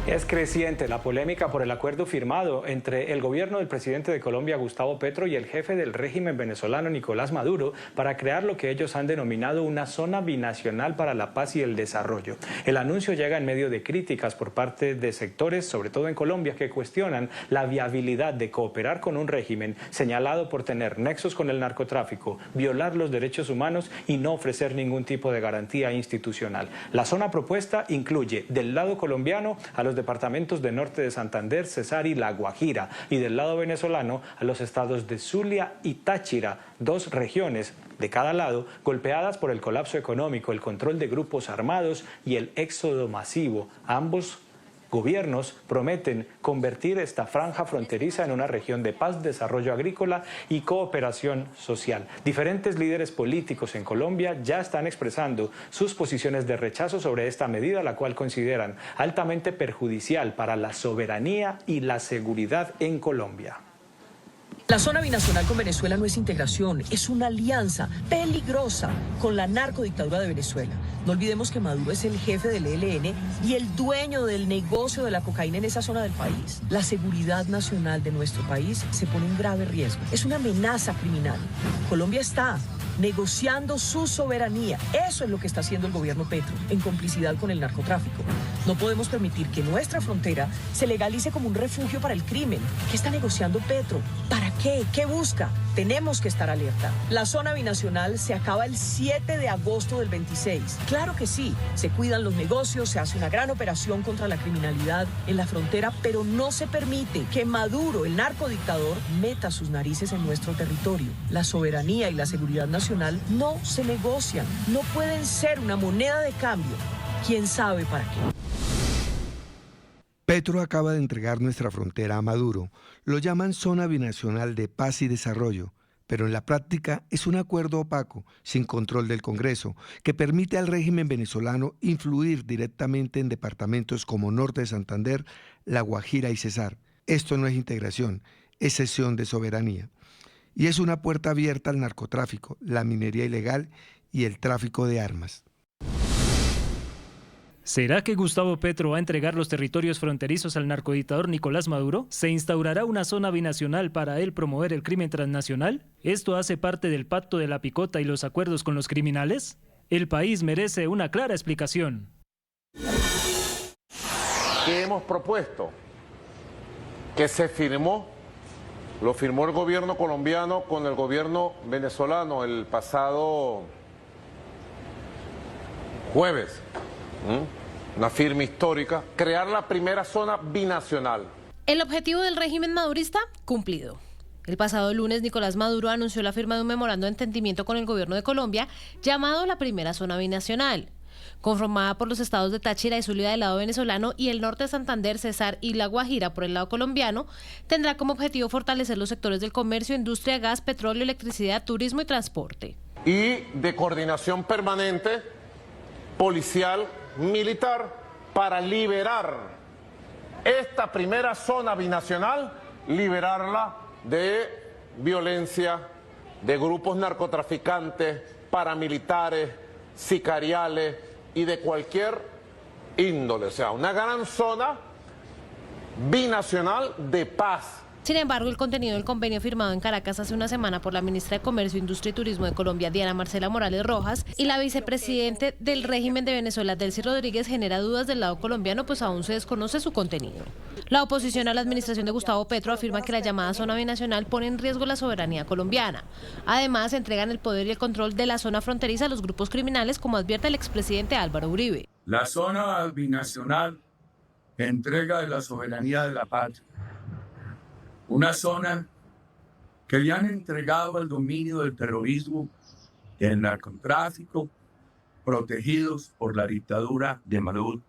Es creciente la polémica por el acuerdo firmado entre el gobierno del presidente de Colombia, Gustavo Petro, y el jefe del régimen venezolano, Nicolás Maduro, para crear lo que ellos han denominado una zona binacional para la paz y el desarrollo. El anuncio llega en medio de críticas por parte de sectores, sobre todo en Colombia, que cuestionan la viabilidad de cooperar con un régimen señalado por tener nexos con el narcotráfico, violar los derechos humanos y no ofrecer ningún tipo de garantía institucional. La zona propuesta incluye del lado colombiano a los departamentos de norte de Santander, Cesar y La Guajira, y del lado venezolano a los estados de Zulia y Táchira, dos regiones de cada lado golpeadas por el colapso económico, el control de grupos armados y el éxodo masivo. Ambos gobiernos prometen convertir esta franja fronteriza en una región de paz, desarrollo agrícola y cooperación social. Diferentes líderes políticos en Colombia ya están expresando sus posiciones de rechazo sobre esta medida, la cual consideran altamente perjudicial para la soberanía y la seguridad en Colombia. La zona binacional con Venezuela no es integración, es una alianza peligrosa con la narcodictadura de Venezuela. No olvidemos que Maduro es el jefe del ELN y el dueño del negocio de la cocaína en esa zona del país. La seguridad nacional de nuestro país se pone en grave riesgo. Es una amenaza criminal. Colombia está negociando su soberanía. Eso es lo que está haciendo el gobierno Petro, en complicidad con el narcotráfico. No podemos permitir que nuestra frontera se legalice como un refugio para el crimen. ¿Qué está negociando Petro? ¿Para qué? ¿Qué busca? Tenemos que estar alerta. La zona binacional se acaba el 7 de agosto del 26. Claro que sí, se cuidan los negocios, se hace una gran operación contra la criminalidad en la frontera, pero no se permite que Maduro, el narcodictador, meta sus narices en nuestro territorio. La soberanía y la seguridad nacional no se negocian, no pueden ser una moneda de cambio. ¿Quién sabe para qué? Petro acaba de entregar nuestra frontera a Maduro. Lo llaman zona binacional de paz y desarrollo, pero en la práctica es un acuerdo opaco, sin control del Congreso, que permite al régimen venezolano influir directamente en departamentos como Norte de Santander, La Guajira y Cesar. Esto no es integración, es cesión de soberanía. Y es una puerta abierta al narcotráfico, la minería ilegal y el tráfico de armas. ¿Será que Gustavo Petro va a entregar los territorios fronterizos al narcodictador Nicolás Maduro? ¿Se instaurará una zona binacional para él promover el crimen transnacional? ¿Esto hace parte del pacto de la picota y los acuerdos con los criminales? El país merece una clara explicación. ¿Qué hemos propuesto? Que se firmó, lo firmó el gobierno colombiano con el gobierno venezolano el pasado jueves. Una firma histórica, crear la primera zona binacional. El objetivo del régimen madurista, cumplido. El pasado lunes, Nicolás Maduro anunció la firma de un memorando de entendimiento con el gobierno de Colombia llamado la primera zona binacional. Conformada por los estados de Táchira y Zulia del lado venezolano y el norte de Santander, Cesar y La Guajira por el lado colombiano, tendrá como objetivo fortalecer los sectores del comercio, industria, gas, petróleo, electricidad, turismo y transporte. Y de coordinación permanente, policial, militar, para liberar esta primera zona binacional, liberarla de violencia, de grupos narcotraficantes, paramilitares, sicariales y de cualquier índole. O sea, una gran zona binacional de paz. Sin embargo, el contenido del convenio firmado en Caracas hace una semana por la ministra de Comercio, Industria y Turismo de Colombia, Diana Marcela Morales Rojas, y la vicepresidente del régimen de Venezuela, Delcy Rodríguez, genera dudas del lado colombiano, pues aún se desconoce su contenido. La oposición a la administración de Gustavo Petro afirma que la llamada zona binacional pone en riesgo la soberanía colombiana. Además, entregan el poder y el control de la zona fronteriza a los grupos criminales, como advierte el expresidente Álvaro Uribe. La zona binacional entrega de la soberanía de la patria. Una zona que le han entregado al dominio del terrorismo y el narcotráfico, protegidos por la dictadura de Maduro.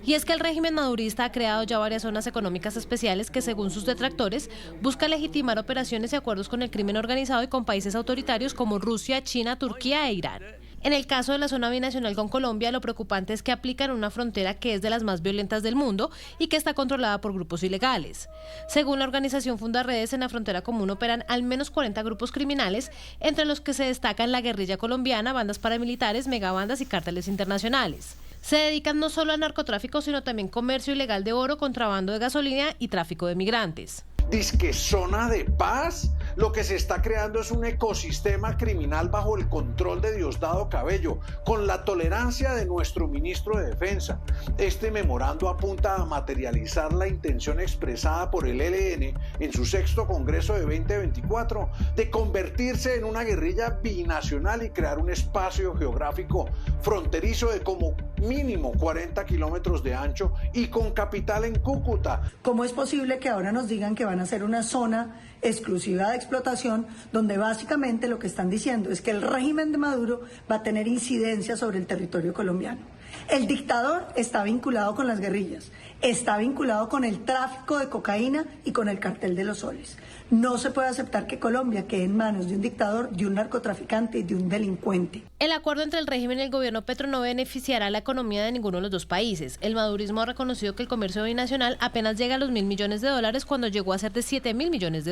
Y es que el régimen madurista ha creado ya varias zonas económicas especiales que, según sus detractores, busca legitimar operaciones y acuerdos con el crimen organizado y con países autoritarios como Rusia, China, Turquía e Irán. En el caso de la zona binacional con Colombia, lo preocupante es que aplican una frontera que es de las más violentas del mundo y que está controlada por grupos ilegales. Según la organización Fundaredes, en la frontera común operan al menos 40 grupos criminales, entre los que se destacan la guerrilla colombiana, bandas paramilitares, megabandas y cárteles internacionales. Se dedican no solo al narcotráfico, sino también comercio ilegal de oro, contrabando de gasolina y tráfico de migrantes. Dizque zona de paz. Lo que se está creando es un ecosistema criminal bajo el control de Diosdado Cabello, con la tolerancia de nuestro ministro de Defensa. Este memorando apunta a materializar la intención expresada por el ELN en su 6º Congreso de 2024 de convertirse en una guerrilla binacional y crear un espacio geográfico fronterizo de como mínimo 40 kilómetros de ancho y con capital en Cúcuta. ¿Cómo es posible que ahora nos digan que van a ser una zona exclusiva de explotación, donde básicamente lo que están diciendo es que el régimen de Maduro va a tener incidencia sobre el territorio colombiano? El dictador está vinculado con las guerrillas, está vinculado con el tráfico de cocaína y con el cartel de los soles. No se puede aceptar que Colombia quede en manos de un dictador, de un narcotraficante y de un delincuente. El acuerdo entre el régimen y el gobierno Petro no beneficiará a la economía de ninguno de los dos países. El madurismo ha reconocido que el comercio binacional apenas llega a los $1.000 millones cuando llegó a ser de $7.000 millones.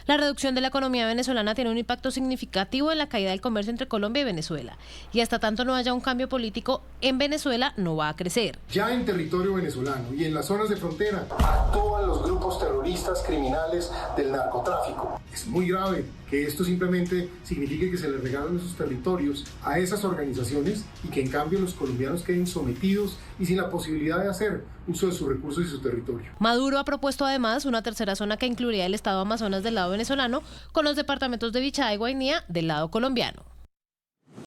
La reducción de la economía venezolana tiene un impacto significativo en la caída del comercio entre Colombia y Venezuela. Y hasta tanto no haya un cambio político en Venezuela, no va a crecer. Ya en territorio venezolano y en las zonas de frontera actúan los grupos terroristas criminales del narcotráfico. Es muy grave que esto simplemente signifique que se les regalen esos territorios a esas organizaciones y que en cambio los colombianos queden sometidos y sin la posibilidad de hacer uso de sus recursos y su territorio. Maduro ha propuesto además una tercera zona que incluiría el estado Amazonas del lado venezolano con los departamentos de Bichada y Guainía del lado colombiano.